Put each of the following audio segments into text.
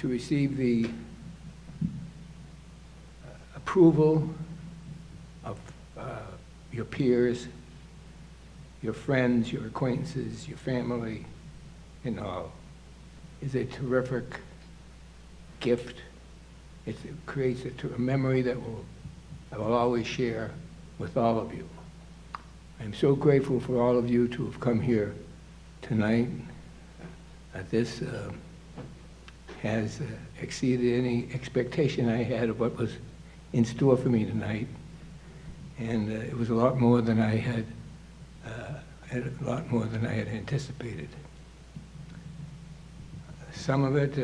to receive the approval of your peers, your friends, your acquaintances, your family, and all, is a terrific gift. It creates a memory that I will always share with all of you. I'm so grateful for all of you to have come here tonight. This has exceeded any expectation I had of what was in store for me tonight, and it was a lot more than I had anticipated. Some of it,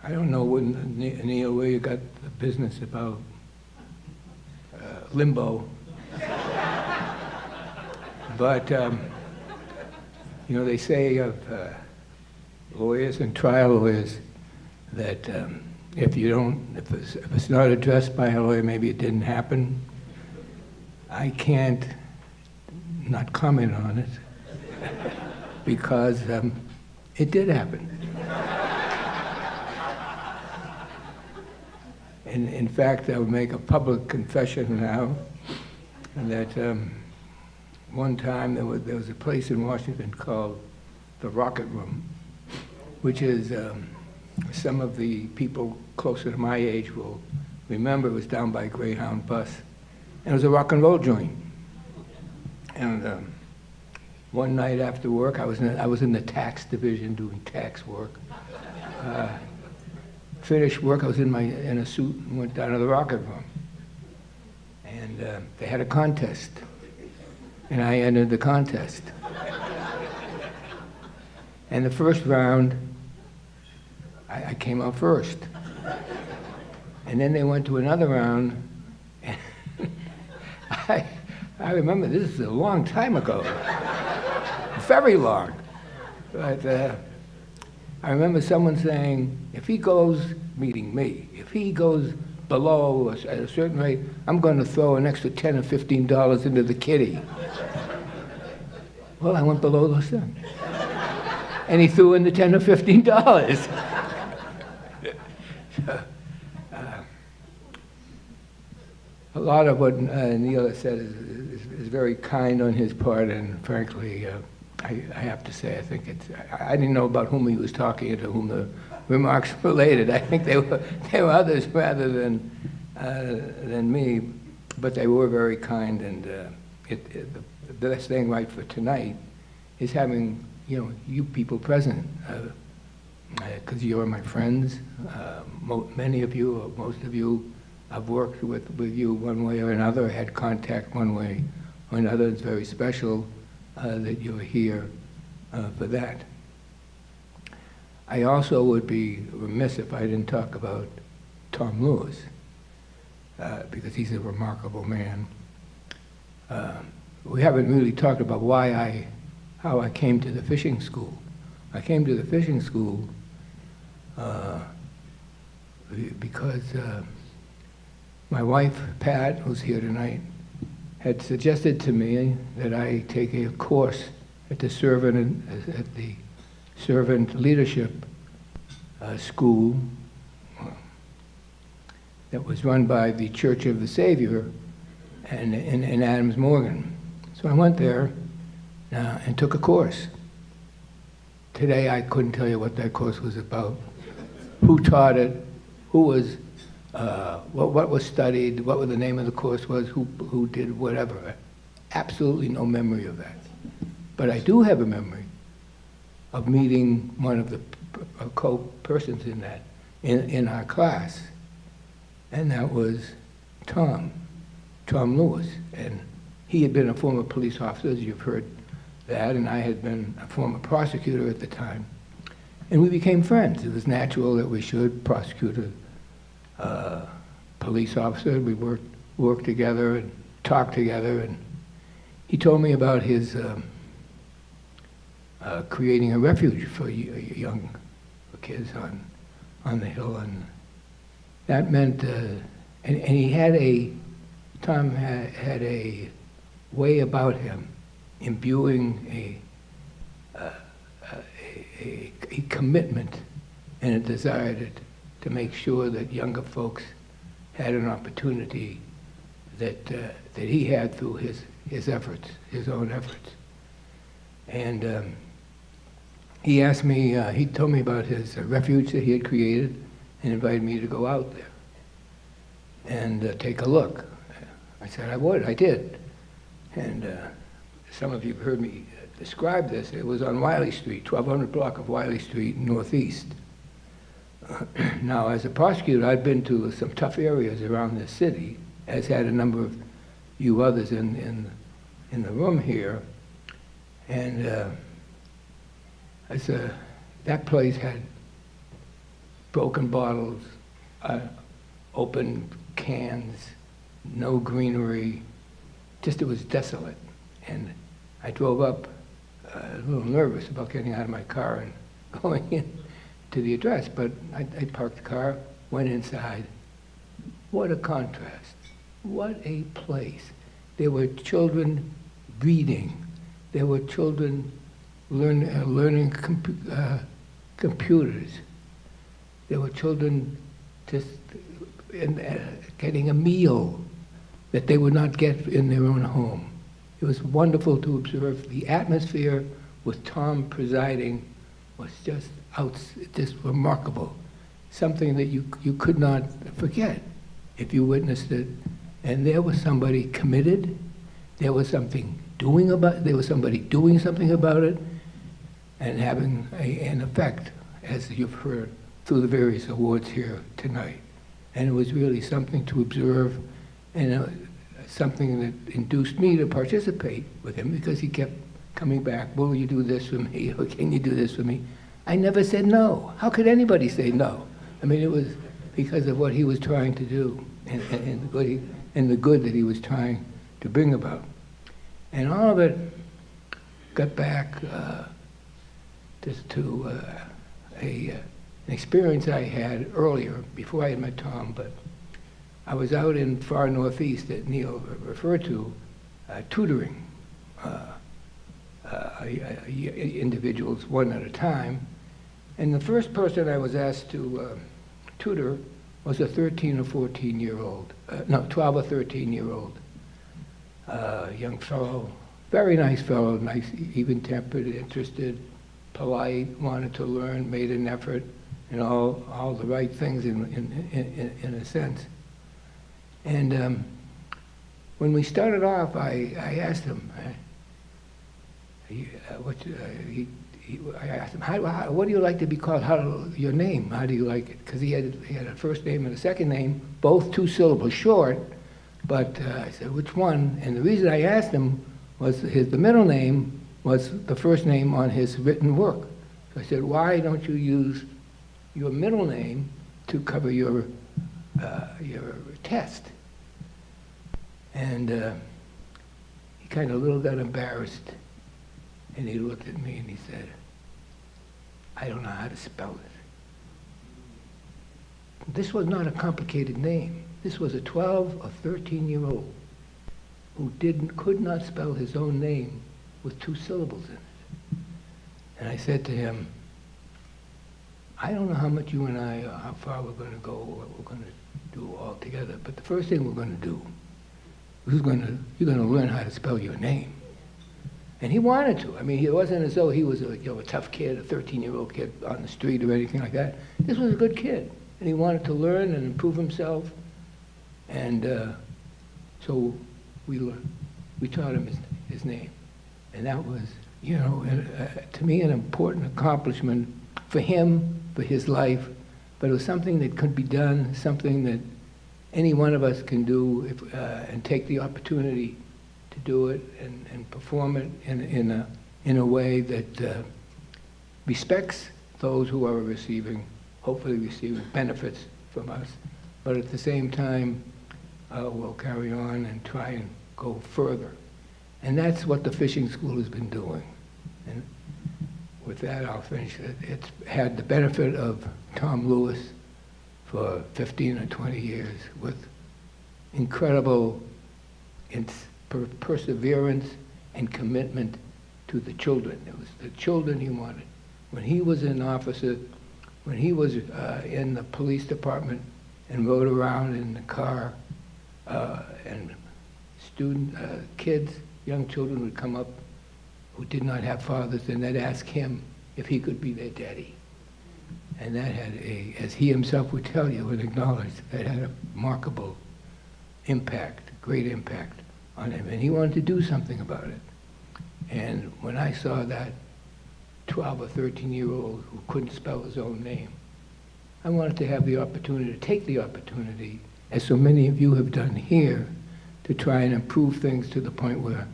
I don't know, Neil, where you got the business about limbo, but you know, they say of lawyers and trial lawyers that if it's not addressed by a lawyer, maybe it didn't happen. I can't not comment on it because it did happen. And in fact, I would make a public confession now that one time there was a place in Washington called the Rocket Room, which is some of the people closer to my age will remember. It was down by Greyhound bus, and it was a rock and roll joint. And one night after work, I was in the tax division doing tax work. Finished work, I was in a suit and went down to the Rocket Room, and they had a contest, and I entered the contest. And the first round, I came out first. And then they went to another round, and I remember this is a long time ago, very long. But I remember someone saying, if he goes, meeting me, if he goes below at a certain rate, I'm going to throw an extra $10 or $15 into the kitty. Well, I went below those things. And he threw in the $10 or $15. A lot of what Neil has said is very kind on his part, and frankly, I have to say, I think I didn't know about whom he was talking and to whom the remarks related. I think they were others rather than me, but they were very kind, and the best thing right for tonight is having you people present, because you're my friends. Many of you, or most of you, I've worked with you one way or another, had contact one way or another. It's very special that you're here for that. I also would be remiss if I didn't talk about Tom Lewis, because he's a remarkable man. We haven't really talked about how I came to the fishing school. I came to the fishing school because my wife, Pat, who's here tonight, had suggested to me that I take a course at the servant leadership school that was run by the Church of the Savior in Adams Morgan. So I went there and took a course. Today I couldn't tell you what that course was about, who taught it, who was, what was studied, what the name of the course was, who did whatever. Absolutely no memory of that. But I do have a memory of meeting one of the co-persons in our class, and that was Tom Lewis. And he had been a former police officer, as you've heard that, and I had been a former prosecutor at the time. And we became friends. It was natural that we should. Prosecutor, police officer, we worked together and talked together, and he told me about his creating a refuge for young kids on the Hill, and that meant, and he had Tom had a way about him, imbuing a a commitment and a desire to make sure that younger folks had an opportunity that he had through his efforts, his own efforts. And he asked me, he told me about his refuge that he had created and invited me to go out there and take a look. I said I would. I did. And some of you have heard me describe this. It was on Wiley Street, 1200 block of Wiley Street, northeast. Now, as a prosecutor, I've been to some tough areas around this city, as had a number of you others in the room here. And that place had broken bottles, open cans, no greenery, just it was desolate. And I drove up a little nervous about getting out of my car and going in to the address, but I parked the car, went inside. What a contrast. What a place. There were children reading. There were children learning computers. There were children just getting a meal that they would not get in their own home. It was wonderful to observe. The atmosphere with Tom presiding was just remarkable. Something that you could not forget if you witnessed it. And there was somebody committed. There was somebody doing something about it, and having an effect, as you've heard through the various awards here tonight. And it was really something to observe, and something that induced me to participate with him, because he kept coming back. Will you do this for me? Or can you do this for me? I never said no. How could anybody say no? I mean, it was because of what he was trying to do, and the good that he was trying to bring about. And all of it got back just to an experience I had earlier, before I had met Tom, but I was out in far northeast that Neil referred to, tutoring individuals one at a time. And the first person I was asked to tutor was a 13 or 14-year-old, 12 or 13-year-old young fellow, very nice fellow, nice, even-tempered, interested, polite, wanted to learn, made an effort, and all the right things in a sense. And when we started off, I asked him, I asked him, what do you like to be called? Your name, how do you like it? Because he had a first name and a second name, both 2 syllables short, but I said, which one? And the reason I asked him was the middle name was the first name on his written work. So I said, why don't you use your middle name to cover your test? And he kind of a little got embarrassed, and he looked at me and he said, I don't know how to spell it. This was not a complicated name. This was a 12 or 13-year-old who could not spell his own name with 2 syllables in it. And I said to him, I don't know how much you and I, how far we're going to go, or what we're going to do all together, but the first thing we're going to do, you're going to learn how to spell your name. And he wanted to. I mean, it wasn't as though he was a tough kid, a 13-year-old kid on the street or anything like that. This was a good kid, and he wanted to learn and improve himself. And so we taught him his name. And that was, to me, an important accomplishment for him, for his life. But it was something that could be done, something that any one of us can do and take the opportunity to do it and perform it in a way that respects those who are hopefully receiving benefits from us, but at the same time will carry on and try and go further. And that's what the fishing school has been doing. And with that, I'll finish. It's had the benefit of Tom Lewis for 15 or 20 years with incredible perseverance and commitment to the children. It was the children he wanted. When he was an officer, when he was in the police department and rode around in the car, and kids, young children would come up who did not have fathers, and they'd ask him if he could be their daddy. And that had as he himself would tell you and acknowledge, that had a remarkable impact, great impact on him. And he wanted to do something about it. And when I saw that 12 or 13-year-old who couldn't spell his own name, I wanted to have the opportunity, to take the opportunity, as so many of you have done here, to try and improve things to the point where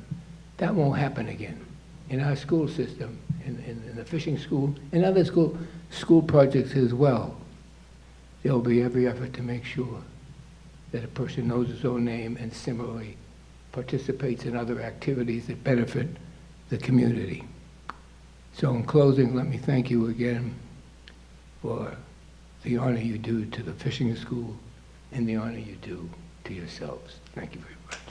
that won't happen again in our school system, in the fishing school, and other school projects as well. There will be every effort to make sure that a person knows his own name and similarly participates in other activities that benefit the community. So in closing, let me thank you again for the honor you do to the fishing school and the honor you do to yourselves. Thank you very much.